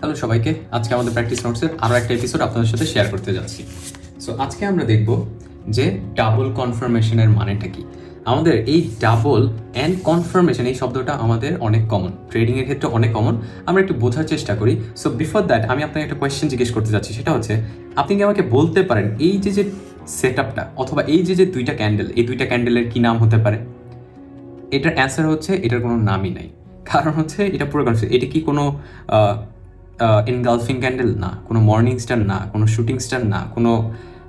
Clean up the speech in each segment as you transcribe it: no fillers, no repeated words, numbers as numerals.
Hello সবাইকে, আজকে আমাদের প্র্যাকটিস নোটসের আরও একটা এপিসোড আপনাদের সাথে শেয়ার করতে যাচ্ছি। সো আজকে আমরা দেখব যে ডাবল কনফার্মেশনের মানেটা কি। আমাদের এই ডাবল অ্যান্ড কনফার্মেশন এই শব্দটা আমাদের অনেক কমন, ট্রেডিংয়ের ক্ষেত্রে অনেক কমন। আমরা একটু বোঝার চেষ্টা করি। সো বিফোর দ্যাট আমি আপনাকে একটা কোয়েশ্চেন জিজ্ঞেস করতে যাচ্ছি, সেটা হচ্ছে আপনি কি আমাকে বলতে পারেন এই যে সেট আপটা অথবা এই যে দুইটা ক্যান্ডেল, এই দুইটা ক্যান্ডেলের কি নাম হতে পারে? এটার অ্যান্সার হচ্ছে এটার কোনো নামই নাই। কারণ হচ্ছে এটা পুরো কনফিউজ। এটা কি কোনো এনগালফিং ক্যান্ডেল না, কোনো মর্নিং স্টার না, কোনো শুটিং স্টার না, কোনো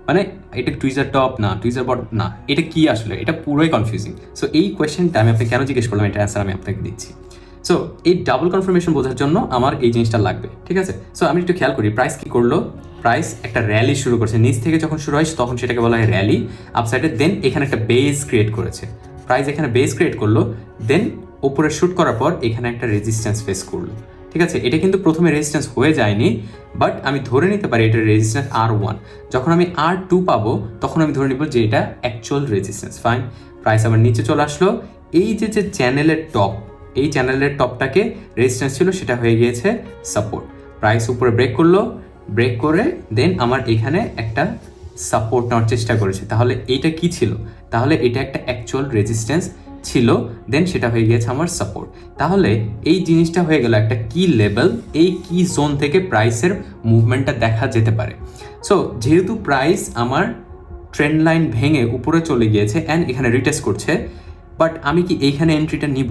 মানে এটা টুইজার টপ না, টুইজার বট না, এটা কি আসলে? এটা পুরোই কনফিউজিং। সো এই কোয়েশ্চেনটা আমি আপনাকে কেন জিজ্ঞেস করলাম, এটা অ্যান্সার আমি আপনাকে দিচ্ছি। সো এই ডাবল কনফার্মেশন বোঝার জন্য আমার এই জিনিসটা লাগবে, ঠিক আছে? সো আমি একটু খেয়াল করি, প্রাইস কি করলো? প্রাইস একটা র্যালি শুরু করছে, নিচ থেকে যখন শুরু হয় তখন সেটাকে বলা হয় র্যালি আপসাইডে। দেন এখানে একটা বেস ক্রিয়েট করেছে, প্রাইস এখানে বেস ক্রিয়েট করলো, দেন ওপরে শুট করার পর এখানে একটা রেজিস্ট্যান্স ফেস করলো, ঠিক আছে? এটা কিন্তু প্রথমে রেজিস্ট্যান্স হয়ে যায়নি, বাট আমি ধরে নিতে পারি এটা রেজিস্ট্যান্স R1। যখন আমি R2 পাবো তখন আমি ধরে নিব যে এটা অ্যাকচুয়াল রেজিস্ট্যান্স। ফাইন, প্রাইস আবার নিচে চলে আসলো। এই যে চ্যানেলের টপ, এই চ্যানেলের টপটাকে রেজিস্ট্যান্স ছিল, সেটা হয়ে গিয়েছে সাপোর্ট। প্রাইস উপরে ব্রেক করলো, ব্রেক করে দেন আমার এখানে একটা সাপোর্ট নেওয়ার চেষ্টা করেছে। তাহলে এইটা কি ছিল? তাহলে এটা একটা অ্যাকচুয়াল রেজিস্ট্যান্স ছিল, দেন সেটা হয়ে গিয়েছে আমার সাপোর্ট। তাহলে এই জিনিসটা হয়ে গেল একটা কি লেভেল, এই কি জোন থেকে প্রাইসের মুভমেন্টটা দেখা যেতে পারে। সো যেহেতু প্রাইস আমার ট্রেন্ড লাইন ভেঙে উপরে চলে গিয়েছে অ্যান্ড এখানে রিটেস্ট করছে, বাট আমি কি এইখানে এন্ট্রিটা নিব?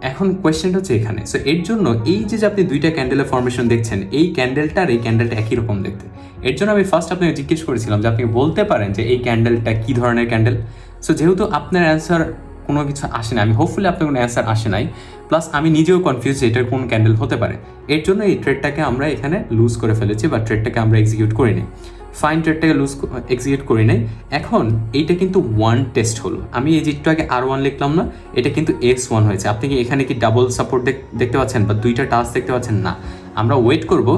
এখন কোয়েশ্চেনটা হচ্ছে এখানে। সো এর জন্য এই যে আপনি দুইটা ক্যান্ডেলের ফরমেশন দেখছেন, এই ক্যান্ডেলটা আর এই ক্যান্ডেলটা একই রকম দেখতে। এর জন্য আমি ফার্স্ট আপনাকে জিজ্ঞেস করেছিলাম যে আপনি বলতে পারেন যে এই ক্যান্ডেলটা কি ধরনের ক্যান্ডেল। সো যেহেতু আপনার অ্যান্সার কোনো কিছু আসে না, আমি হোপফুলি আপনার কোনো অ্যান্সার আসে নাই, প্লাস আমি নিজেও কনফিউজ যে এটার কোন ক্যান্ডেল হতে পারে। এর জন্য এই ট্রেডটাকে আমরা এখানে লুজ করে ফেলেছি বা ট্রেডটাকে আমরা এক্সিকিউট করি নাই। ফাইন, ট্রেডটাকে এক্সিকিউট করি নাই। এখন এইটা কিন্তু ওয়ান টেস্ট হলো। আমি এই যেটু আগে R1 লিখলাম না, এটা কিন্তু X1 হয়েছে। আপনি কি এখানে কি ডাবল সাপোর্ট দেখতে পাচ্ছেন বা দুইটা টাচ দেখতে পাচ্ছেন? না। আমরা ওয়েট করব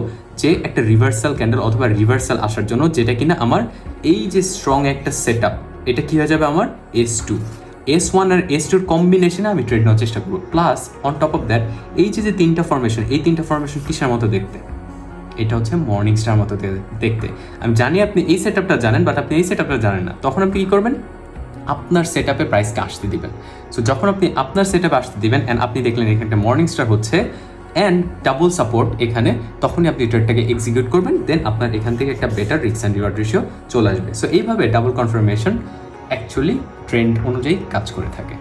যে একটা রিভার্সাল ক্যান্ডেল অথবা রিভার্সাল আসার জন্য, যেটা কিনা আমার এই যে স্ট্রং একটা সেট আপ, এটা কি হয়ে যাবে আমার S2। S1 আর S2 কম্বিনেশনে আমি ট্রেড নেওয়ার চেষ্টা করবো। Plus on top of that এই যে তিনটা ফরমেশন, এই তিনটা ফরমেশন কিসের মতো দেখতে? এটা হচ্ছে মর্নিং স্টার মতো দেখতে। আমি জানি আপনি এই সেট আপটা জানেন, বাট আপনি এই সেট আপটা জানেন না। তখন আপনি কী করবেন? আপনার সেট আপে প্রাইসকে আসতে দিবেন। সো যখন আপনি আপনার সেট আপে আসতে দিবেন অ্যান্ড আপনি দেখলেন এখানে একটা মর্নিং স্টার হচ্ছে অ্যান্ড ডাবল সাপোর্ট এখানে, তখনই আপনি ট্রেডটাকে এক্সিকিউট করবেন। দেন আপনার এখান থেকে একটা better risk and reward ratio চলে আসবে। সো এইভাবে ডাবল কনফার্মেশন অ্যাকচুয়ালি ট্রেন্ড অনুযায়ী কাজ করে থাকে।